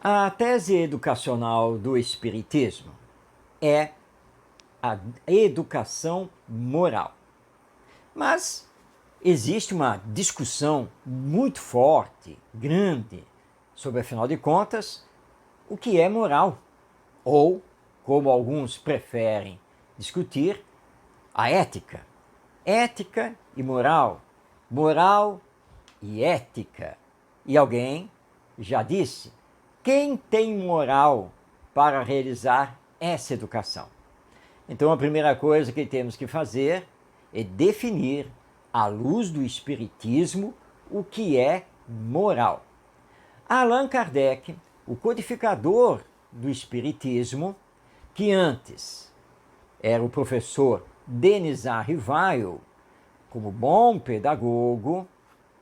A tese educacional do Espiritismo é a educação moral. Mas existe uma discussão muito forte, grande, sobre, afinal de contas, o que é moral. Ou, como alguns preferem discutir, a ética. Ética e moral. Moral e ética. E alguém já disse: quem tem moral para realizar essa educação? Então a primeira coisa que temos que fazer é definir, à luz do Espiritismo, o que é moral. Allan Kardec, o codificador do Espiritismo, que antes era o professor Denis Arrivail, como bom pedagogo,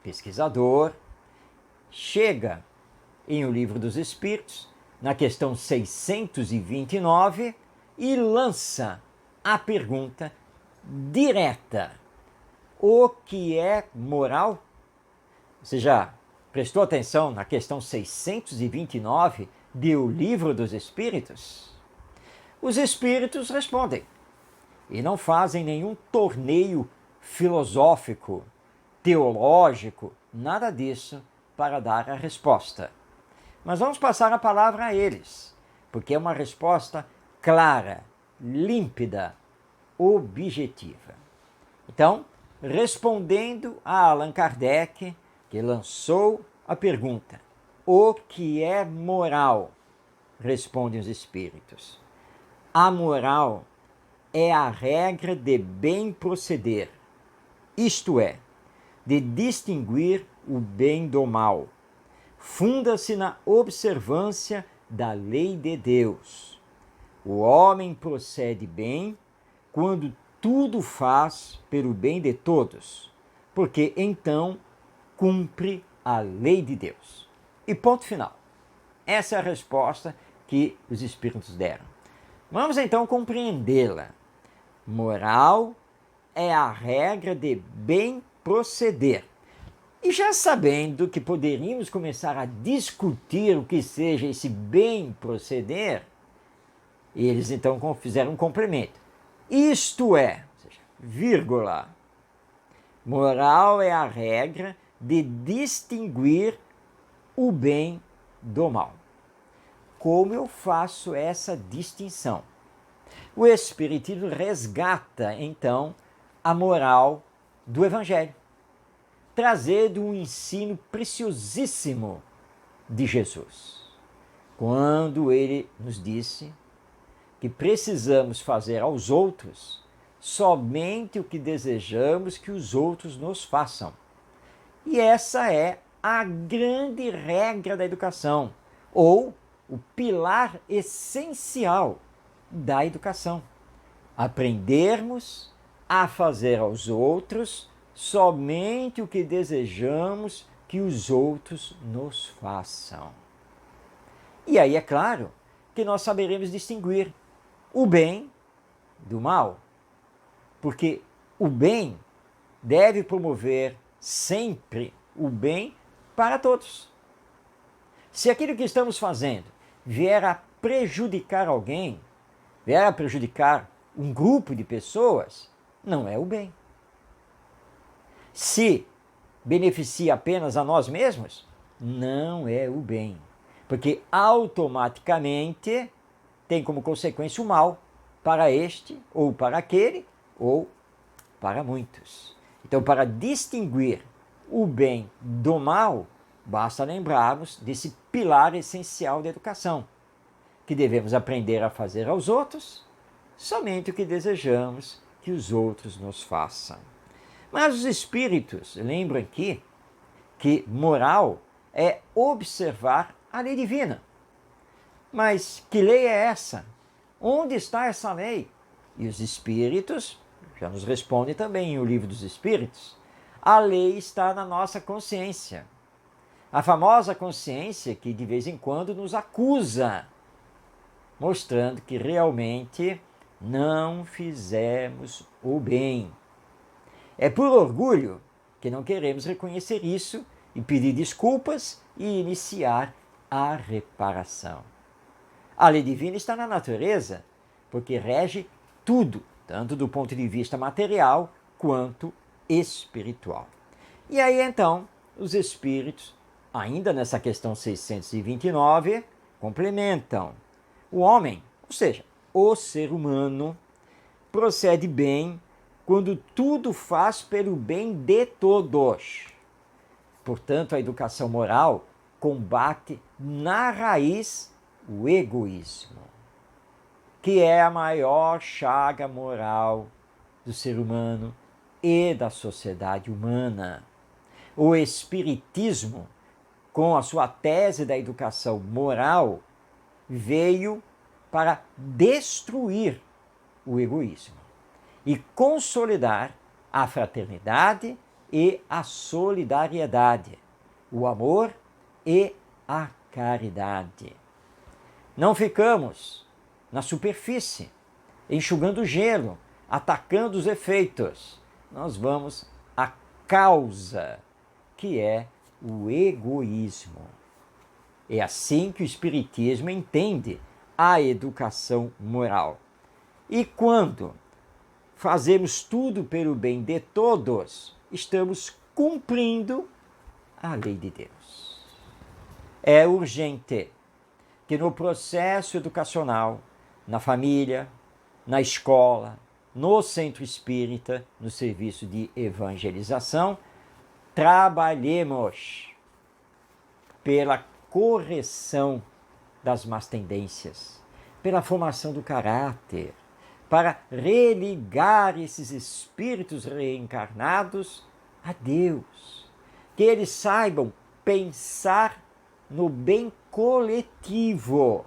pesquisador, chega em O Livro dos Espíritos, na questão 629, e lança a pergunta direta: o que é moral? Você já prestou atenção na questão 629 de O Livro dos Espíritos? Os espíritos respondem e não fazem nenhum torneio filosófico, teológico, nada disso para dar a resposta. Mas vamos passar a palavra a eles, porque é uma resposta clara, límpida, objetiva. Então, respondendo a Allan Kardec, que lançou a pergunta: o que é moral? Respondem os espíritos: a moral é a regra de bem proceder, isto é, de distinguir o bem do mal. Funda-se na observância da lei de Deus. O homem procede bem quando tudo faz pelo bem de todos, porque então cumpre a lei de Deus. E ponto final. Essa é a resposta que os espíritos deram. Vamos então compreendê-la. Moral é a regra de bem proceder. E já sabendo que poderíamos começar a discutir o que seja esse bem proceder, eles então fizeram um complemento. Isto é, ou seja, vírgula, moral é a regra de distinguir o bem do mal. Como eu faço essa distinção? O Espiritismo resgata, então, a moral do Evangelho, trazendo um ensino preciosíssimo de Jesus, quando ele nos disse que precisamos fazer aos outros somente o que desejamos que os outros nos façam. E essa é a grande regra da educação, ou o pilar essencial da educação. Aprendermos a fazer aos outros somente o que desejamos que os outros nos façam. E aí é claro que nós saberemos distinguir o bem do mal, porque o bem deve promover sempre o bem para todos. Se aquilo que estamos fazendo vier a prejudicar alguém, vier a prejudicar um grupo de pessoas, não é o bem. Se beneficia apenas a nós mesmos, não é o bem, porque automaticamente tem como consequência o mal para este, ou para aquele, ou para muitos. Então, para distinguir o bem do mal, basta lembrarmos desse pilar essencial da educação, que devemos aprender a fazer aos outros somente o que desejamos que os outros nos façam. Mas os espíritos lembram aqui que moral é observar a lei divina. Mas que lei é essa? Onde está essa lei? E os espíritos já nos respondem também em O Livro dos Espíritos. A lei está na nossa consciência. A famosa consciência que de vez em quando nos acusa, mostrando que realmente não fizemos o bem. É por orgulho que não queremos reconhecer isso e pedir desculpas e iniciar a reparação. A lei divina está na natureza, porque rege tudo, tanto do ponto de vista material quanto espiritual. E aí então, os espíritos, ainda nessa questão 629, complementam. O homem, ou seja, o ser humano, procede bem quando tudo faz pelo bem de todos. Portanto, a educação moral combate na raiz o egoísmo, que é a maior chaga moral do ser humano e da sociedade humana. O Espiritismo, com a sua tese da educação moral, veio para destruir o egoísmo e consolidar a fraternidade e a solidariedade, o amor e a caridade. Não ficamos na superfície, enxugando gelo, atacando os efeitos. Nós vamos à causa, que é o egoísmo. É assim que o Espiritismo entende a educação moral. E quando fazemos tudo pelo bem de todos, estamos cumprindo a lei de Deus. É urgente que no processo educacional, na família, na escola, no centro espírita, no serviço de evangelização, trabalhemos pela correção das más tendências, pela formação do caráter, para religar esses espíritos reencarnados a Deus, que eles saibam pensar no bem coletivo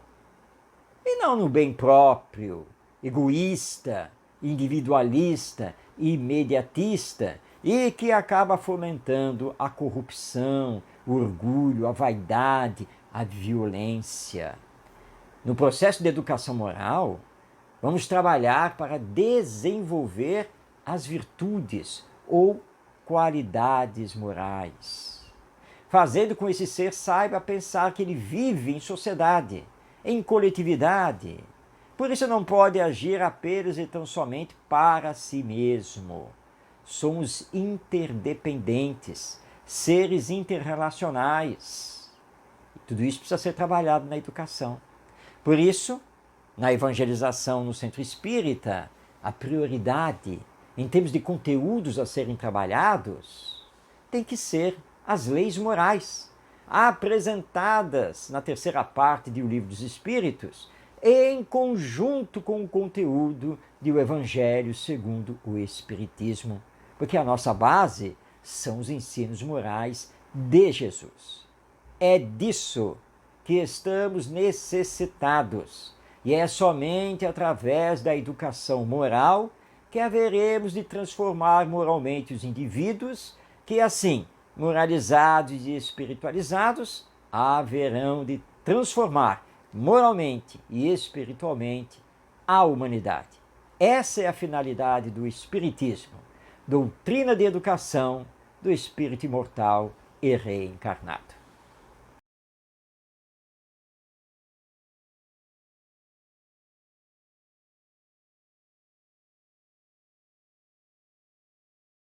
e não no bem próprio, egoísta, individualista, imediatista, e que acaba fomentando a corrupção, o orgulho, a vaidade, a violência. No processo de educação moral, vamos trabalhar para desenvolver as virtudes ou qualidades morais, fazendo com que esse ser saiba pensar que ele vive em sociedade, em coletividade. Por isso não pode agir apenas e tão somente para si mesmo. Somos interdependentes, seres interrelacionais. E tudo isso precisa ser trabalhado na educação. Por isso, na evangelização no centro espírita, a prioridade em termos de conteúdos a serem trabalhados tem que ser as leis morais, apresentadas na terceira parte do Livro dos Espíritos, em conjunto com o conteúdo do Evangelho segundo o Espiritismo, porque a nossa base são os ensinos morais de Jesus. É disso que estamos necessitados, e é somente através da educação moral que haveremos de transformar moralmente os indivíduos, que assim, moralizados e espiritualizados, haverão de transformar moralmente e espiritualmente a humanidade. Essa é a finalidade do Espiritismo, doutrina de educação do espírito imortal e reencarnado.